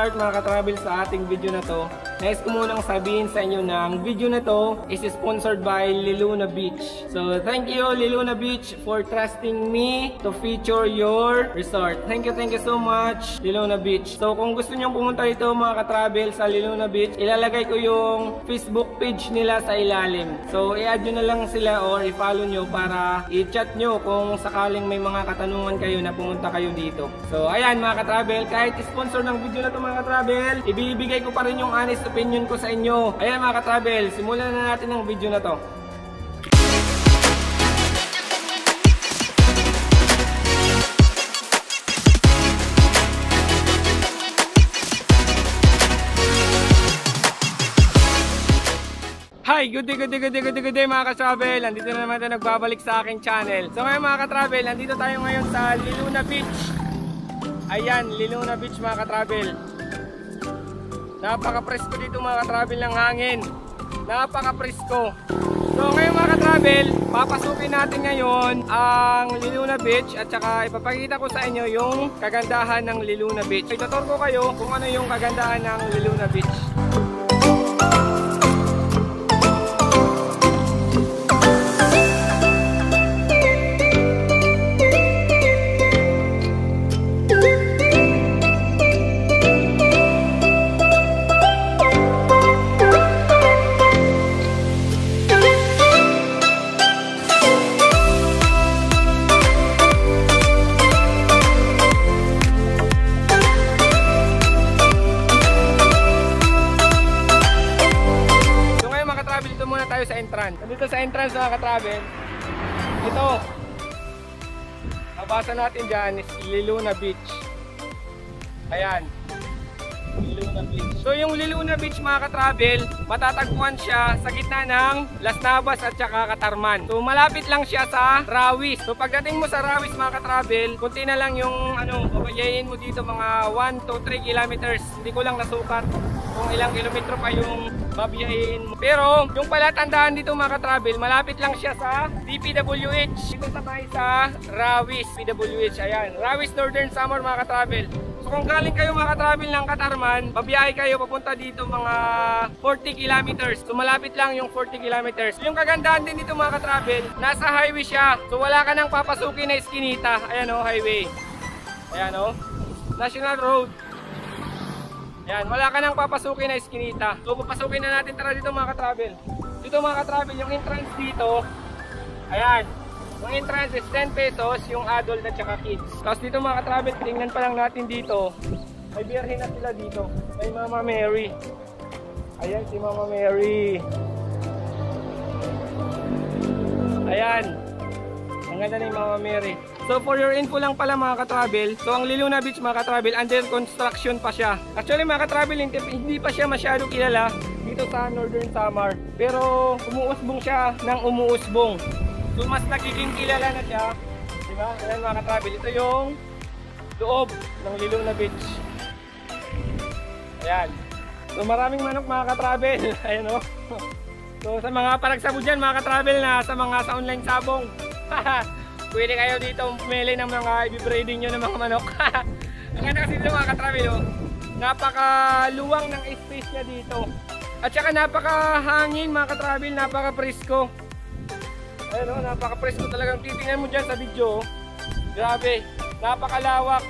mag-start mga ka-travel sa ating video na to, nais ko munang sabihin sa inyo na ang video na to is sponsored by Liluna Beach. So thank you Liluna Beach for trusting me to feature your resort. Thank you so much Liluna Beach. So kung gusto nyo pumunta dito mga ka-travel sa Liluna Beach, ilalagay ko yung Facebook page nila sa ilalim. So i-add nyo na lang sila or i-follow nyo para i-chat nyo kung sakaling may mga katanungan kayo na pumunta kayo dito. So ayan mga ka-travel, kahit sponsor ng video na to mga ka-travel, ibibigay ko pa rin yung honest opinion ko sa inyo. Ayan mga ka-travel, simulan na natin ang video na to. Hi! Good day mga ka-travel! Nandito na naman tayo nagbabalik sa aking channel. So ngayon mga ka-travel, nandito tayo ngayon sa Liluna Beach. Ayan, Liluna Beach mga ka-travel. Napaka-presko dito mga ka-travel ng hangin. Napaka-presko. So ngayon mga ka-travel, papasukin natin ngayon ang Liluna Beach at saka ipapakita ko sa inyo yung kagandahan ng Liluna Beach. Ituturo ko kayo kung ano yung kagandahan ng Liluna Beach. Sa entrance. Dito sa entrance mga ka-travel, ito nabasa natin dyan is Liluna Beach. Ayan, Liluna Beach. So yung Liluna Beach mga ka-travel, matatagpuan siya sa gitna ng Las Navas at saka Katarman. So malapit lang siya sa Rawis. So pagdating mo sa Rawis mga ka-travel, kunti na lang yung babayayin mo dito, mga 1 to 3 kilometers. Hindi ko lang nasukat kung ilang kilometro pa yung babiyahin mo. Pero yung palatandaan dito mga ka-travel, malapit lang siya sa DPWH. Dito sabay sa Rawis PWH. Ayan, Rawis Northern Samar mga ka-travel. So kung galing kayo mga ka-travel ng Katarman, babiyahe kayo papunta dito mga 40 kilometers. So malapit lang yung 40 kilometers. Yung kagandahan din dito mga ka-travel, nasa highway siya. So wala ka nang papasukin na iskinita. Ayan o, highway. Ayan o, National Road. Yan, wala ka nang papasukin na iskinita. So papasukin na natin, tara dito mga ka-travel. Dito mga ka-travel, yung entrance dito, ayan, yung entrance is 10 pesos, yung adult at saka kids. Tapos dito mga ka-travel, tingnan pa lang natin dito, may birhen na sila dito. May Mama Mary. Ayan si Mama Mary. Ayan, ang ganda ni Mama Mary. So for your info lang pala mga ka-travel, so ang Liluna Beach mga ka-travel, under construction pa siya. Actually mga ka-travel, hindi pa siya masyado kilala dito sa Northern Samar. Pero umuusbong siya ng umuusbong. So mas nagiging kilala na siya. Diba? Ayan mga ka-travel, ito yung loob ng Liluna Beach. Ayan. So maraming manok mga ka-travel. Ayan o. So sa mga paragsabo dyan mga ka-travel na sa mga sa online sabong. Pwede kayo dito pumili ng mga i-breeding nyo ng mga manok. Ang ganda kasi dito mga ka-travel, oh, napakaluwang ng space niya dito. At saka napakahangin mga ka-travel, napaka-presko. Ayun oh, napaka-presko talagang titingnan mo dyan sa video. Oh. Grabe, napakalawak.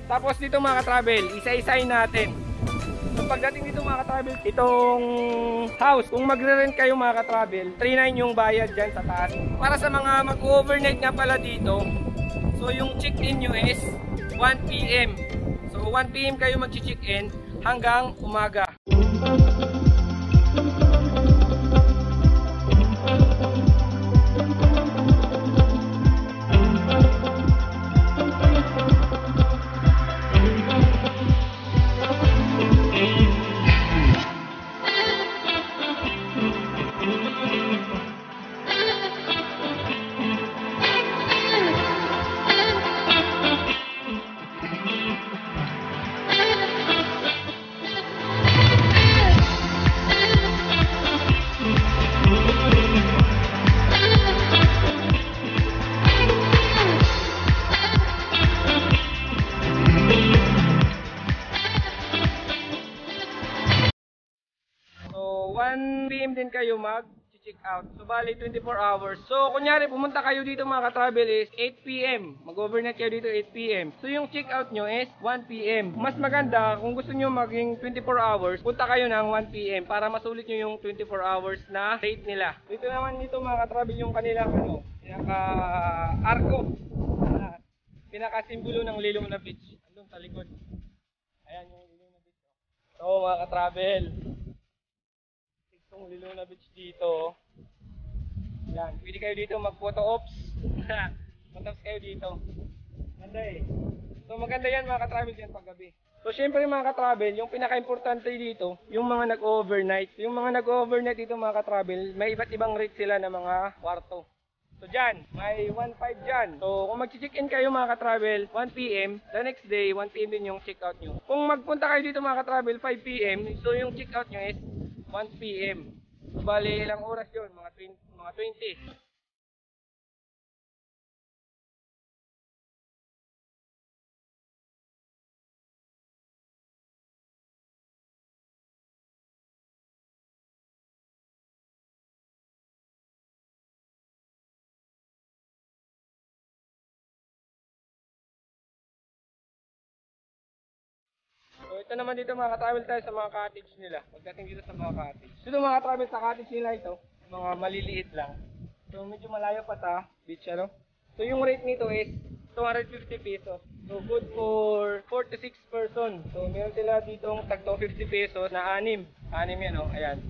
Tapos dito mga ka-travel, isa-isahin natin. So pagdating dito mga ka-travel, itong house, kung magre-rent kayo mga ka-travel, 3,900 yung bayad dyan sa taas. Para sa mga mag-overnight nga pala dito, so yung check-in nyo is 1 PM. So 1 PM kayo mag-check-in hanggang umaga. 1 PM din kayo mag-check out. So bali 24 hours. So kunyari pumunta kayo dito mga ka-travel is 8 PM. Mag-overnight kayo dito 8 PM. So yung check out nyo is 1 PM. Mas maganda kung gusto nyo maging 24 hours, punta kayo ng 1 PM para masulit nyo yung 24 hours na rate nila. Dito naman dito mga ka-travel yung kanilang pinaka-arko. Pinaka-simbolo ng Liluna Beach. Andun sa likod. Ayan yung Liluna Beach. So mga ka-travel, itong Liluna Beach dito. Yan, pwede kayo dito mag-photo ops. Photo ops kayo dito. Ganda eh. So maganda yan mga ka-travel yan pag gabi. So syempre mga ka-travel, yung pinaka-importante dito, yung mga nag-overnight. Yung mga nag-overnight dito mga ka-travel, may iba't ibang rate sila ng mga kwarto. So dyan, may 1.5 dyan. So kung mag-check-in kayo mga ka-travel, 1 PM, the next day, 1 PM din yung check-out nyo. Kung magpunta kayo dito mga ka-travel, 5 PM, so yung check-out nyo is 1 PM. So bali, ilang oras yun? Mga 20. So ito naman dito mga ka-travel tayo sa mga cottage nila. Pagdating dito sa mga cottage. Dito mga ka-travel sa cottage nila ito, mga maliliit lang. So medyo malayo pa sa beach ano. So yung rate nito is 250 pesos. So good for 4 to 6 person. So meron sila ditong tag 250 pesos na 6. 6 yan oh, ayan.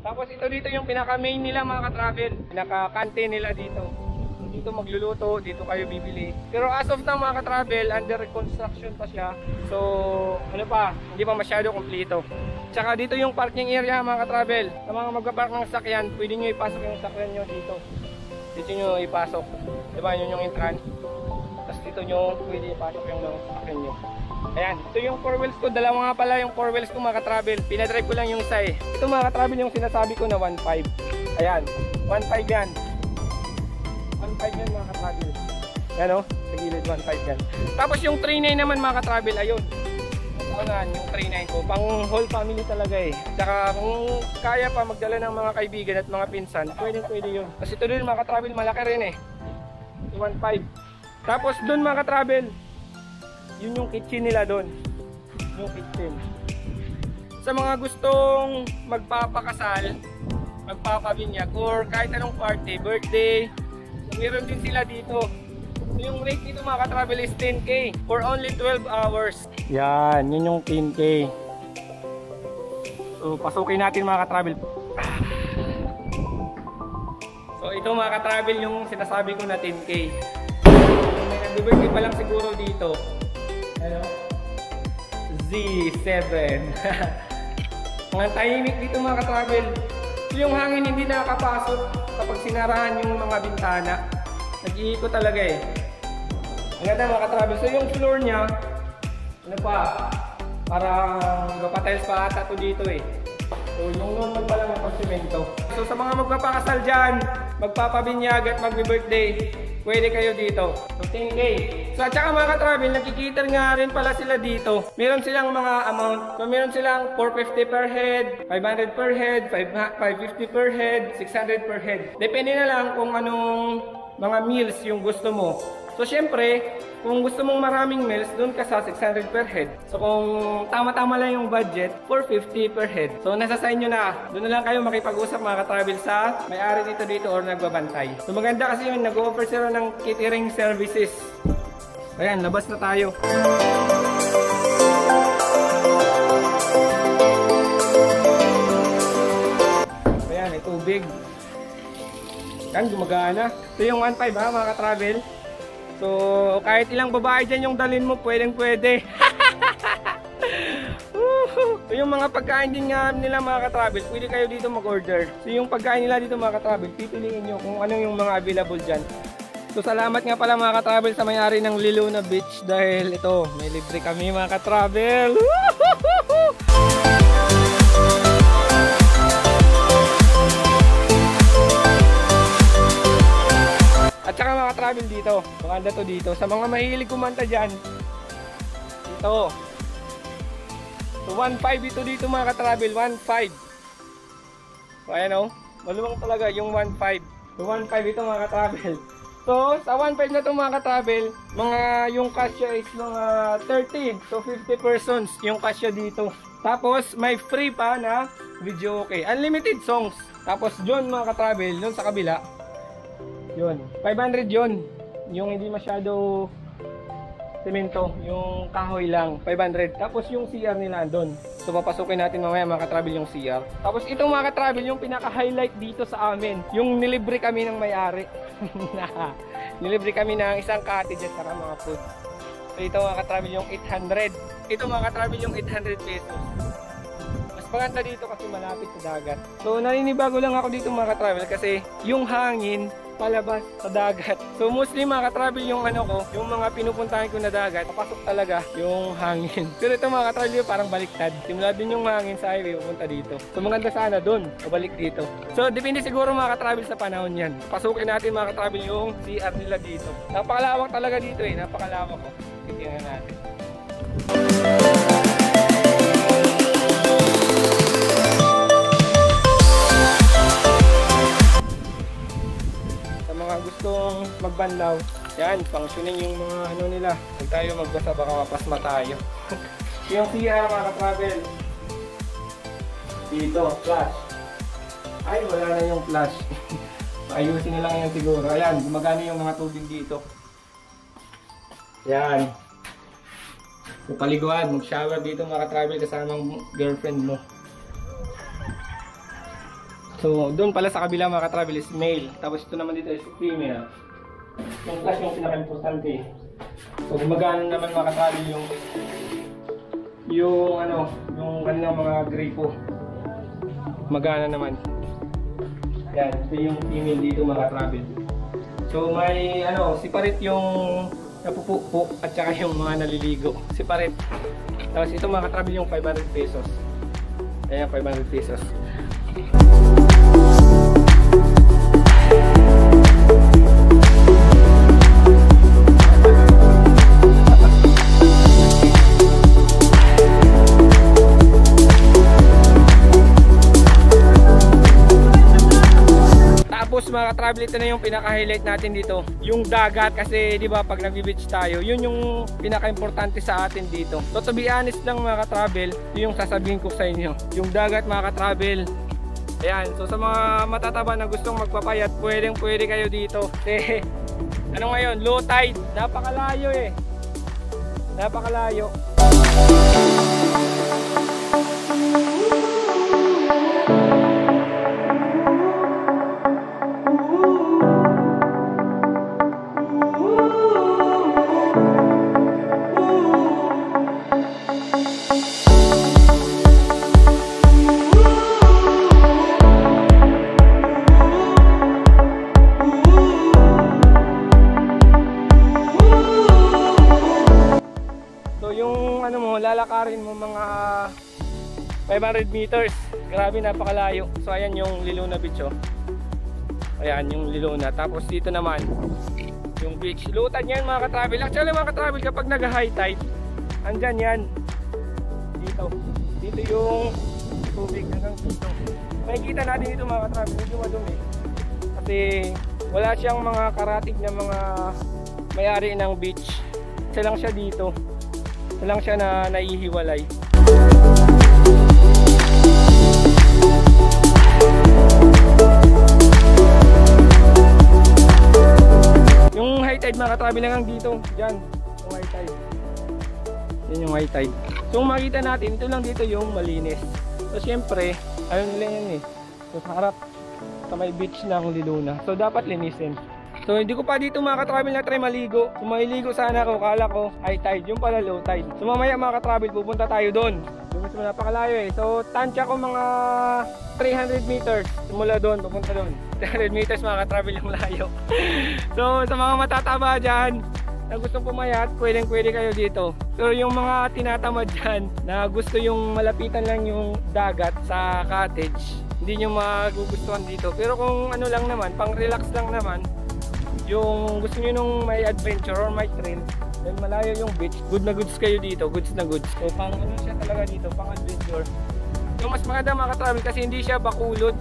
Tapos ito dito yung pinaka-main nila mga ka-travel. Pinaka-kante nila dito. Dito magluluto, dito kayo bibili. Pero as of now mga ka-travel, under construction pa siya. So, ano pa, hindi pa masyado kumpleto. Tsaka dito yung parking area mga ka-travel. Sa mga magpapark ng sakyan, pwede nyo ipasok yung sakyan nyo dito. Dito nyo ipasok. Diba, yun yung entrance. Tapos dito nyo pwede ipasok yung sakyan nyo. Ayan, ito yung 4 wheels ko. Dalawa nga pala yung 4 wheels ko mga ka-travel. Pinadrive ko lang yung isa eh. Ito mga ka-travel yung sinasabi ko na 1.5. Ayan, 1.5 yan. 1.5 yan mga ka-travel. Yan o, sa gilid 1.5 yan. Tapos yung 3.9 naman mga ka-travel, ayun. Masaunahan yung 3.9 ko. Pang whole family talaga eh. Tsaka kung kaya pa magdala ng mga kaibigan at mga pinsan, pwede yun. Kasi ito din mga ka-travel, malaki rin eh. 1.5. Tapos dun mga ka-travel, yun yung kitchen nila dun. Yung kitchen. Sa mga gustong magpapakasal, magpapabinyag, or kahit anong party, birthday, meron din sila dito. So yung rate dito mga ka-travel is 10K for only 12 hours. Yan, yun yung 10K. So pasukin natin mga ka-travel. So ito mga ka-travel yung sinasabi ko na 10K. May nag-birthday pa lang siguro dito. Ano? Z7. Mga tahimik dito mga ka-travel. Yung hangin hindi nakakapasok kapag sinarahan yung mga bintana. Nag-iikot talaga eh. Ang ganda mga ka-travel. So yung floor niya, ano pa, parang gapatiles pa ata to dito eh. So yung normal pa lang yung pagsimento. So sa mga magpapakasal dyan, magpapabinyag at magbe-birthday, pwede kayo dito. So 10K. So at saka mga ka-travel, nakikita nga rin pala sila dito. Meron silang mga amount. So meron silang 450 per head, 500 per head, 550 per head, 600 per head. Depende na lang kung anong mga meals yung gusto mo. So syempre, kung gusto mong maraming meals, doon ka sa 600 per head. So kung tama-tama lang yung budget, 450 per head. So nasa sa inyo na. Doon na lang kayo makipag-usap mga ka-travel sa may-ari dito or nagbabantay. So maganda kasi yun, nag-offer sila ng catering services. Ayan, labas na tayo. Ayan, may tubig. Yan, gumagana. Ito yung 1.5 ha mga ka-travel. So, kahit ilang babae dyan yung dalhin mo, pwedeng-pwede. So, yung mga pagkain din nga nila mga ka-travel, pwede kayo dito mag-order. So, yung pagkain nila dito mga ka-travel, pipiliin nyo kung ano yung mga available dyan. So, salamat nga pala mga ka-travel sa may-ari ng Liluna Beach dahil ito, may libre kami mga ka-travel. At saka mga travel dito, maganda to dito. Sa mga mahilig kumanta dyan, ito. So 1.5 ito dito mga ka-travel, 1.5. So ayan o, maluwang talaga yung 1.5. So 1.5 ito mga ka-travel. So sa 1.5 na ito mga ka-travel, yung kasya is mga 30 to 50 persons yung kasya dito. Tapos may free pa na video okay. Unlimited songs. Tapos yun mga ka-travel, yun sa kabila. Yun, 500 yun. Yung hindi masyado semento, yung kahoy lang, 500. Tapos yung CR nila andun. So papasukin natin mamaya mga ka-travel yung CR. Tapos itong mga ka-travel yung pinaka-highlight dito sa amin, yung nilibre kami ng may-ari. Nilibre kami ng isang cottage at saka mga food. So ito mga ka-travel yung 800. Ito mga ka-travel yung 800 pesos. Mas maganda dito kasi malapit sa dagat. So naninibago lang ako dito mga ka-travel kasi yung hangin palabas sa dagat. So mostly mga ka-travel yung yung mga pinupuntahan ko na dagat, papasok talaga yung hangin. Pero ito mga ka-travel parang baliktad. Simula din yung hangin sa highway pupunta dito. So maganda sana doon, pabalik dito. So depende siguro mga ka-travel sa panahon yan. Pasukin natin mga ka-travel yung CR nila dito. Napakalawak talaga dito eh, napakalawak ko. Tingnan natin. Gustong magbanlaw, yan, functioning yung mga nila. Huwag tayo magbasa, baka mapasma tayo. Yung CR mga ka-travel dito, flash. Ay, wala na yung flash. Ayusin na lang yan siguro. Ayan, gumagana yung mga tubig dito. Yan. So, paliguan, mag-shower dito mga ka-travel kasama ang girlfriend mo. So, doon pala sa kabila mga ka-travel is male. Tapos ito naman dito is female. Yung flash yung pinaka-importante. So, gumagana naman mga ka-travel yung kanilang mga gripo. Magana naman. Yan, ito yung female dito mga ka-travel. So, may separate yung napupupo at saka yung mga naliligo. Separate. Tapos ito mga ka-travel yung 500 pesos. Ayan, 500 pesos. Tapos mga ka-travel, ito na yung pinaka-highlight natin dito, yung dagat. Kasi di ba pag nag-beach tayo, yun yung pinaka-importante sa atin dito. So to be honest lang mga ka-travel, yun yung sasabihin ko sa inyo, yung dagat mga ka-travel. Ayan, so sa mga matataba na gustong magpapayat, pwede kayo dito. Kasi ngayon, low tide, napakalayo eh. Napakalayo. Lalakarin mo mga 500 meters. Grabe, napakalayo. So ayan yung Liluna Beach oh. Ayan yung Liluna. Tapos dito naman yung beach. Lutan yan mga ka-travel. Actually mga ka-travel, kapag nag-high tide, andyan yan. Dito yung tubig hanggang dito. Makikita natin dito mga ka-travel, medyo madumi. Kasi wala siyang mga karatig na mga may-ari ng beach. Isa lang siya dito. Lang siya na naihiwalay. Yung high tide mga ka-travel lang dito, dyan, yung high tide. Yan yung high tide. So makita natin, ito lang dito yung malinis. So syempre, ayaw nila yan eh. So sa harap, sa may beach ng Liluna. So dapat linisin. So hindi ko pa dito mga ka-travel na try maligo. Kung maliligo sana ako, kala ko high tide, yung pala low tide. So mamaya mga ka-travel, pupunta tayo doon. Yung mas napakalayo eh. So tansya ko mga 300 meters simula doon, pupunta doon. 300 meters mga ka-travel yung layo. So sa mga matataba dyan na gustong pumayat, pwede kayo dito. So yung mga tinatamad dyan na gusto yung malapitan lang yung dagat sa cottage, hindi nyo magugustuhan dito. Pero kung lang naman, pang relax lang naman, yung gusto nyo nung may adventure or may trail, then malayo yung beach, good na goods kayo dito, goods na goods. So pang siya talaga dito, pang adventure. Yung mas maganda mga ka-travel kasi hindi siya bakulod,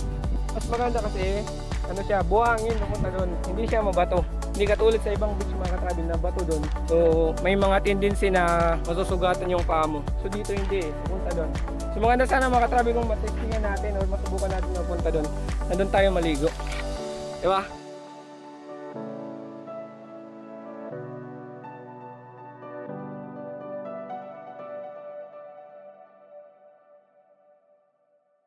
Mas maganda kasi, ano siya, buhangin pupunta doon. Hindi siya mabato. Hindi katulad sa ibang beach mga katrabil na bato doon. So may mga tendency na masusugatan yung paa mo. So dito hindi, pupunta doon. So maganda sana mga katrabil kung matestingan natin o masubukan natin na pupunta doon. Nandun tayo maligo. Diba?